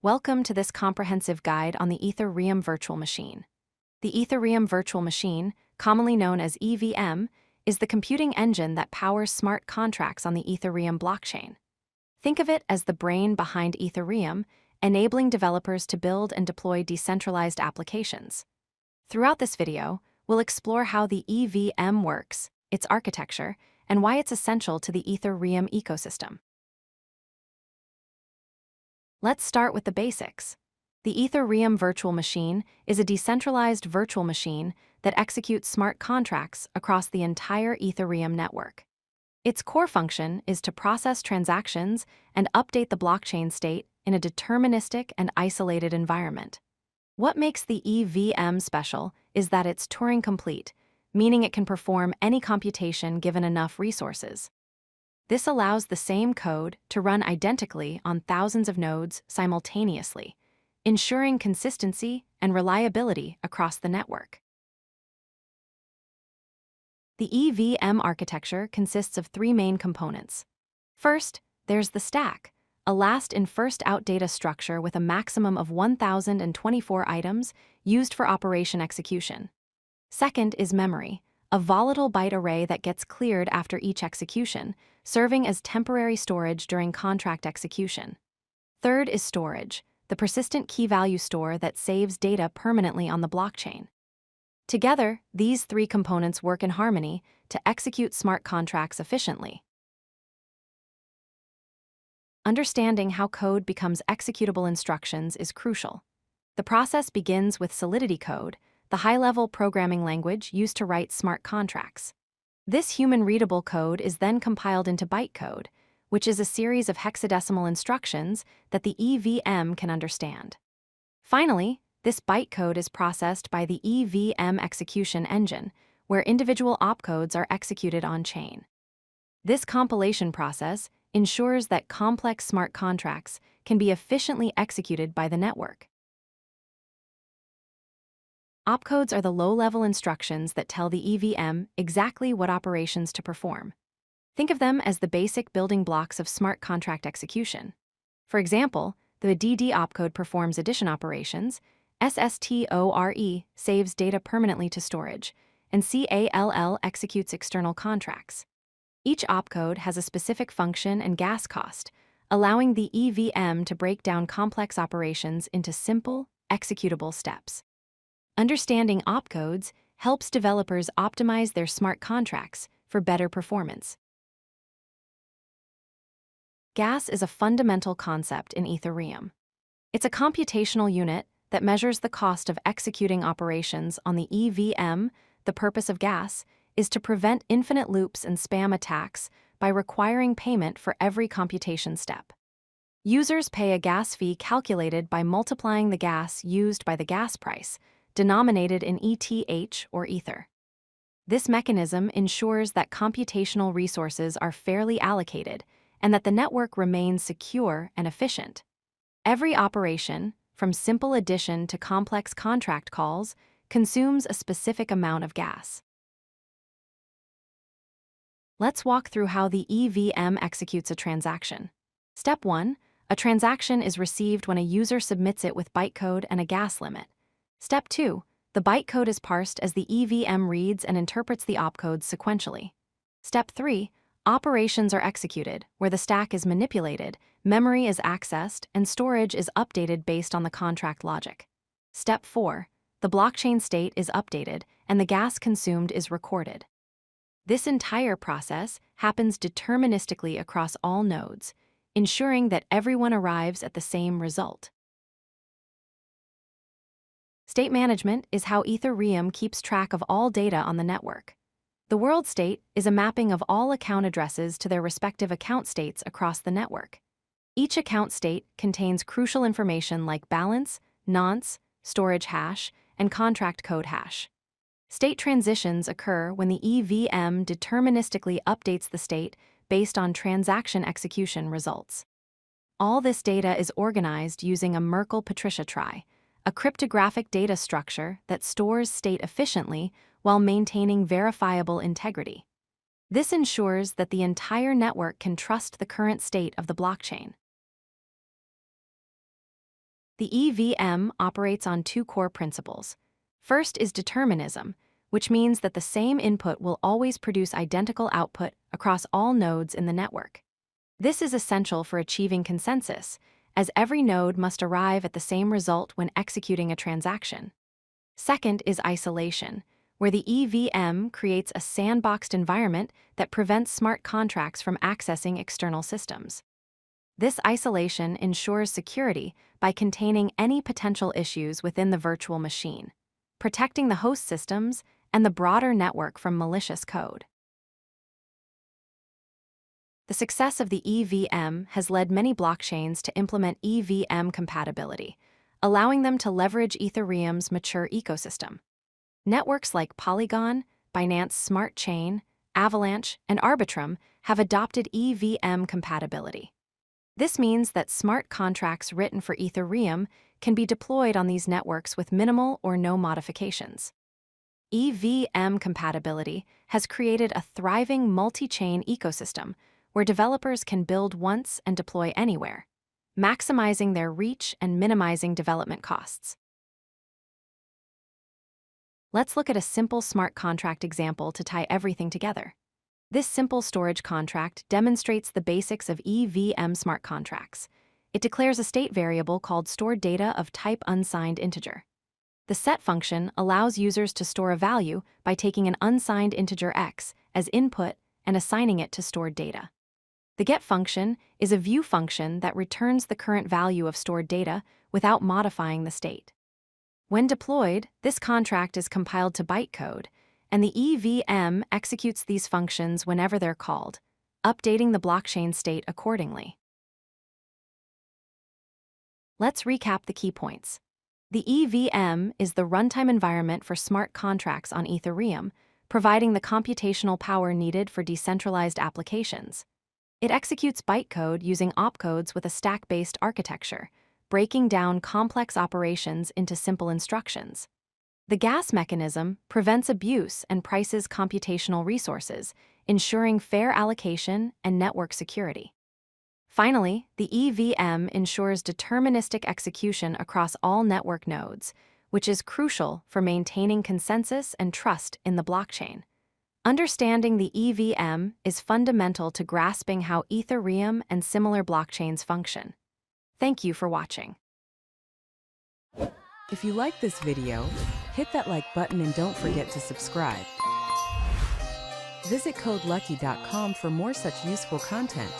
Welcome to this comprehensive guide on the Ethereum Virtual Machine. The Ethereum Virtual Machine, commonly known as EVM, is the computing engine that powers smart contracts on the Ethereum blockchain. Think of it as the brain behind Ethereum, enabling developers to build and deploy decentralized applications. Throughout this video, we'll explore how the EVM works, its architecture, and why it's essential to the Ethereum ecosystem. Let's start with the basics. The Ethereum Virtual Machine is a decentralized virtual machine that executes smart contracts across the entire Ethereum network. Its core function is to process transactions and update the blockchain state in a deterministic and isolated environment. What makes the EVM special is that it's Turing complete, meaning it can perform any computation given enough resources. This allows the same code to run identically on thousands of nodes simultaneously, ensuring consistency and reliability across the network. The EVM architecture consists of three main components. First, there's the stack, a last-in-first-out data structure with a maximum of 1,024 items used for operation execution. Second is memory, a volatile byte array that gets cleared after each execution, serving as temporary storage during contract execution. Third is storage, the persistent key-value store that saves data permanently on the blockchain. Together, these three components work in harmony to execute smart contracts efficiently. Understanding how code becomes executable instructions is crucial. The process begins with Solidity code, the high-level programming language used to write smart contracts. This human-readable code is then compiled into bytecode, which is a series of hexadecimal instructions that the EVM can understand. Finally, this bytecode is processed by the EVM Execution engine, where individual opcodes are executed on-chain. This compilation process ensures that complex smart contracts can be efficiently executed by the network. Opcodes are the low-level instructions that tell the EVM exactly what operations to perform. Think of them as the basic building blocks of smart contract execution. For example, the DD opcode performs addition operations, SSTORE saves data permanently to storage, and CALL executes external contracts. Each opcode has a specific function and gas cost, allowing the EVM to break down complex operations into simple, executable steps. Understanding opcodes helps developers optimize their smart contracts for better performance. Gas is a fundamental concept in Ethereum. It's a computational unit that measures the cost of executing operations on the EVM. The purpose of gas is to prevent infinite loops and spam attacks by requiring payment for every computation step. Users pay a gas fee calculated by multiplying the gas used by the gas price, denominated in ETH or Ether. This mechanism ensures that computational resources are fairly allocated and that the network remains secure and efficient. Every operation, from simple addition to complex contract calls, consumes a specific amount of gas. Let's walk through how the EVM executes a transaction. Step 1. A transaction is received when a user submits it with bytecode and a gas limit. Step 2. The bytecode is parsed as the EVM reads and interprets the opcodes sequentially. Step 3. Operations are executed, where the stack is manipulated, memory is accessed, and storage is updated based on the contract logic. Step 4. The blockchain state is updated, and the gas consumed is recorded. This entire process happens deterministically across all nodes, ensuring that everyone arrives at the same result. State management is how Ethereum keeps track of all data on the network. The world state is a mapping of all account addresses to their respective account states across the network. Each account state contains crucial information like balance, nonce, storage hash, and contract code hash. State transitions occur when the EVM deterministically updates the state based on transaction execution results. All this data is organized using a Merkle Patricia Trie, a cryptographic data structure that stores state efficiently while maintaining verifiable integrity. This ensures that the entire network can trust the current state of the blockchain. The EVM operates on two core principles. First is determinism, which means that the same input will always produce identical output across all nodes in the network. This is essential for achieving consensus, as every node must arrive at the same result when executing a transaction. Second is isolation, where the EVM creates a sandboxed environment that prevents smart contracts from accessing external systems. This isolation ensures security by containing any potential issues within the virtual machine, protecting the host systems and the broader network from malicious code. The success of the EVM has led many blockchains to implement EVM compatibility, allowing them to leverage Ethereum's mature ecosystem. Networks like Polygon, Binance Smart Chain, Avalanche, and Arbitrum have adopted EVM compatibility. This means that smart contracts written for Ethereum can be deployed on these networks with minimal or no modifications. EVM compatibility has created a thriving multi-chain ecosystem where developers can build once and deploy anywhere, maximizing their reach and minimizing development costs. Let's look at a simple smart contract example to tie everything together. This simple storage contract demonstrates the basics of EVM smart contracts. It declares a state variable called stored data of type unsigned integer. The set function allows users to store a value by taking an unsigned integer x as input and assigning it to stored data. The get function is a view function that returns the current value of stored data without modifying the state. When deployed, this contract is compiled to bytecode, and the EVM executes these functions whenever they're called, updating the blockchain state accordingly. Let's recap the key points. The EVM is the runtime environment for smart contracts on Ethereum, providing the computational power needed for decentralized applications. It executes bytecode using opcodes with a stack-based architecture, breaking down complex operations into simple instructions. The gas mechanism prevents abuse and prices computational resources, ensuring fair allocation and network security. Finally, the EVM ensures deterministic execution across all network nodes, which is crucial for maintaining consensus and trust in the blockchain. Understanding the EVM is fundamental to grasping how Ethereum and similar blockchains function. Thank you for watching. If you like this video, hit that like button and don't forget to subscribe. Visit codelucky.com for more such useful content.